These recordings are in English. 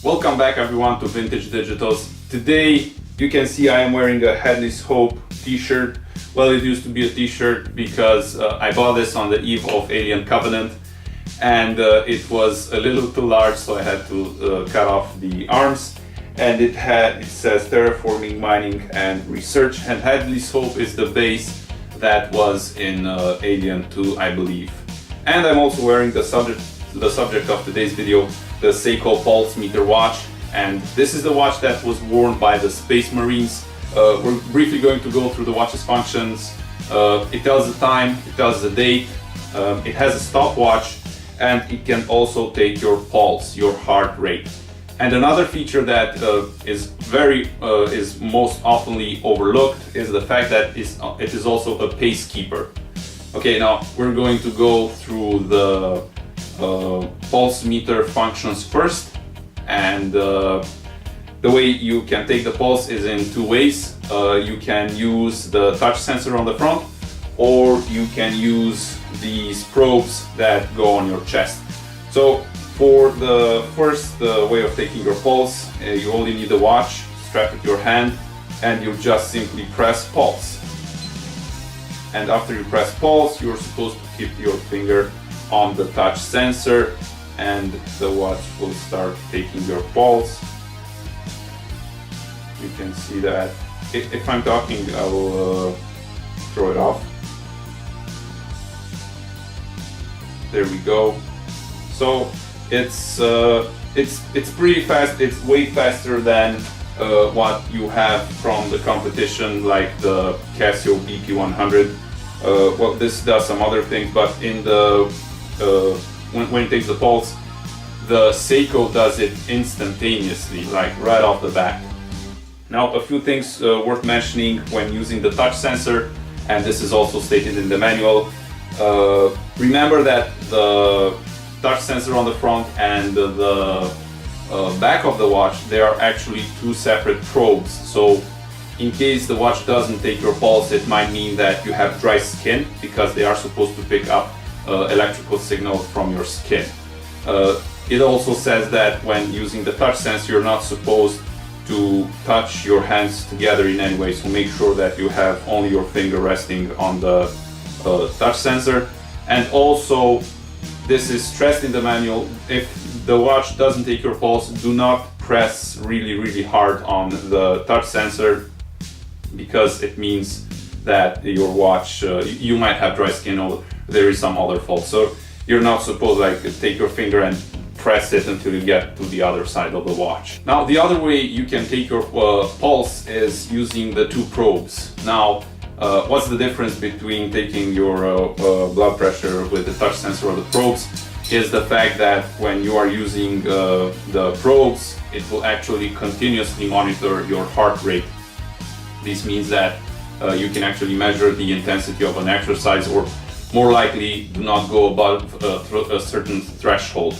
Welcome back everyone to Vintage Digitals. Today you can see I am wearing a Headless Hope t-shirt. Well, it used to be a t-shirt because I bought this on the eve of Alien Covenant and it was a little too large, so I had to cut off the arms. And it says Terraforming, Mining and Research, and Headless Hope is the base that was in Alien 2, I believe. And I'm also wearing the subject of today's video, the Seiko Pulsmeter watch, and this is the watch that was worn by the Space Marines. We're briefly going to go through the watch's functions. It tells the time, it tells the date, it has a stopwatch, and it can also take your pulse, your heart rate. And another feature that is most oftenly overlooked is the fact that it is also a pace keeper. Okay, now we're going to go through the pulse meter functions first, and the way you can take the pulse is in two ways. You can use the touch sensor on the front, or you can use these probes that go on your chest. So for the first way of taking your pulse, you only need a watch strapped to your hand, and you just simply press pulse. And after you press pulse, you're supposed to keep your finger on the touch sensor and the watch will start taking your pulse. You can see that. If I'm talking, I will throw it off. There we go. So it's pretty fast. It's way faster than what you have from the competition, like the Casio BP100. Well, this does some other things, but in the when it takes the pulse, the Seiko does it instantaneously, like right off the bat. Now, a few things worth mentioning when using the touch sensor, and this is also stated in the manual. Remember that the touch sensor on the front and the back of the watch, they are actually two separate probes. So in case the watch doesn't take your pulse, it might mean that you have dry skin, because they are supposed to pick up electrical signals from your skin. It also says that when using the touch sensor, you're not supposed to touch your hands together in any way, so make sure that you have only your finger resting on the touch sensor. And also, this is stressed in the manual, if the watch doesn't take your pulse, do not press really hard on the touch sensor, because it means that your watch, you might have dry skin or there is some other fault. So you're not supposed to take your finger and press it until you get to the other side of the watch. Now, the other way you can take your pulse is using the two probes. Now, what's the difference between taking your blood pressure with the touch sensor or the probes is the fact that when you are using the probes, it will actually continuously monitor your heart rate. This means that you can actually measure the intensity of an exercise, or more likely do not go above a certain threshold.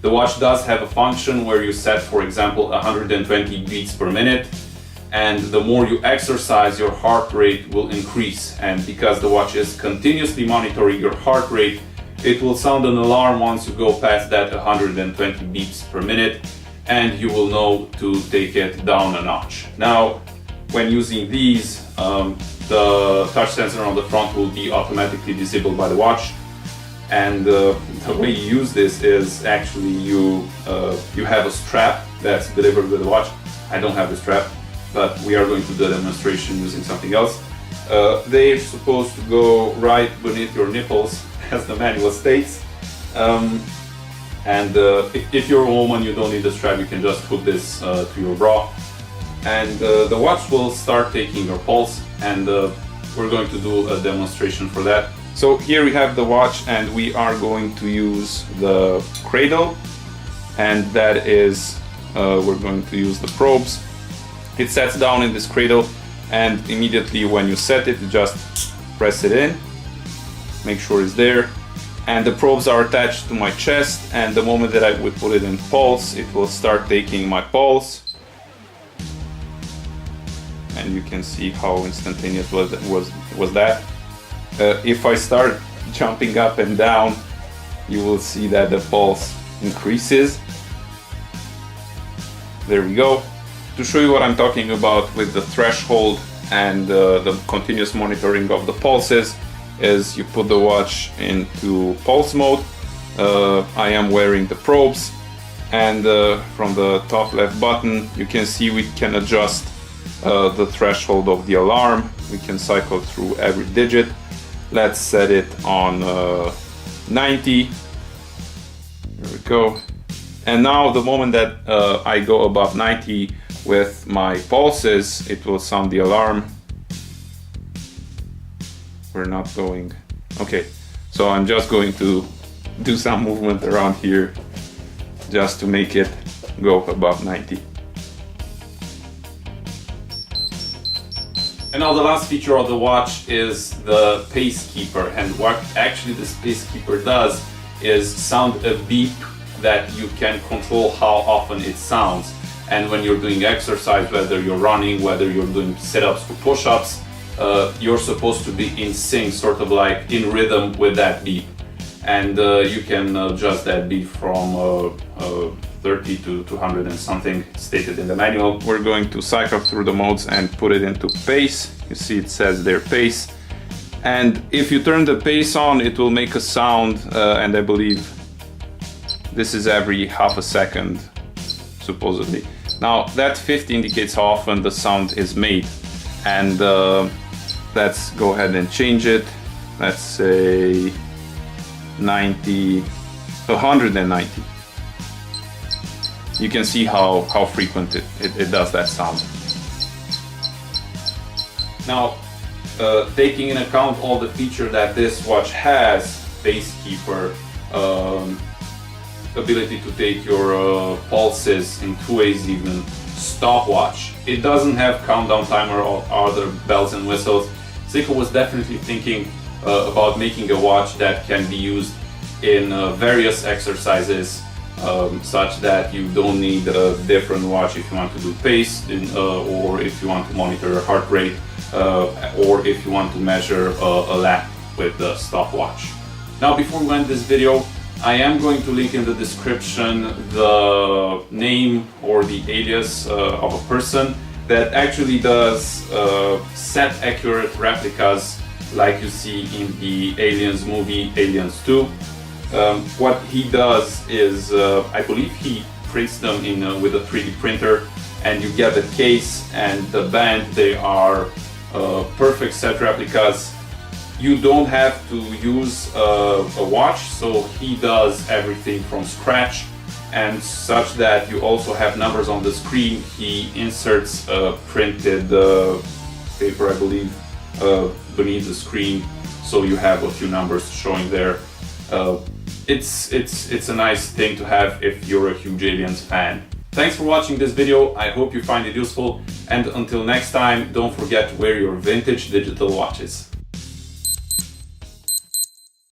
The watch does have a function where you set, for example, 120 beats per minute, and the more you exercise, your heart rate will increase. And because the watch is continuously monitoring your heart rate, it will sound an alarm once you go past that 120 beats per minute, and you will know to take it down a notch. Now, when using these, the touch sensor on the front will be automatically disabled by the watch. And the way you use this is actually you have a strap that's delivered with the watch. I don't have the strap, but we are going to do a demonstration using something else. They're supposed to go right beneath your nipples, as the manual states. If you're a woman, you don't need the strap, you can just hook this to your bra. And the watch will start taking your pulse, and we're going to do a demonstration for that. So here we have the watch, and we are going to use the cradle, and that is, we're going to use the probes. It sets down in this cradle, and immediately when you set it, you just press it in, make sure it's there, and the probes are attached to my chest, and the moment that I would put it in pulse, it will start taking my pulse. And you can see how instantaneous was that. If I start jumping up and down, you will see that the pulse increases. There we go. To show you what I'm talking about with the threshold and the continuous monitoring of the pulses is you put the watch into pulse mode. I am wearing the probes, and from the top left button you can see we can adjust the threshold of the alarm. We can cycle through every digit. Let's set it on 90. There we go. And now the moment that I go above 90 with my pulses, it will sound the alarm. We're not going. Okay, so I'm just going to do some movement around here just to make it go above 90. And now the last feature of the watch is the pace keeper, and what actually this pace keeper does is sound a beep that you can control how often it sounds. And when you're doing exercise, whether you're running, whether you're doing sit-ups or push-ups, you're supposed to be in sync, sort of like in rhythm with that beep. And you can adjust that beep from 30 to 200 and something stated in the manual. We're going to cycle through the modes and put it into pace. You see it says there pace. And if you turn the pace on, it will make a sound, and I believe this is every half a second, supposedly. Now that 50 indicates how often the sound is made. And let's go ahead and change it. Let's say 90, 190. You can see how frequent it does that sound. Now, taking in account all the feature that this watch has, pace keeper, ability to take your pulses in 2 ways even, stopwatch. It doesn't have countdown timer or other bells and whistles. Seiko was definitely thinking about making a watch that can be used in various exercises, such that you don't need a different watch if you want to do pace, or if you want to monitor heart rate, or if you want to measure a lap with the stopwatch. Now, before we end this video, I am going to link in the description the name or the alias of a person that actually does set accurate replicas like you see in the Aliens movie, Aliens 2. What he does is, I believe he prints them in with a 3D printer, and you get the case and the band. They are perfect set replicas. You don't have to use a watch, so he does everything from scratch, and such that you also have numbers on the screen. He inserts printed paper, I believe, beneath the screen, so you have a few numbers showing there. It's a nice thing to have if you're a huge Aliens fan. Thanks for watching this video. I hope you find it useful, and until next time, don't forget to wear your vintage digital watches.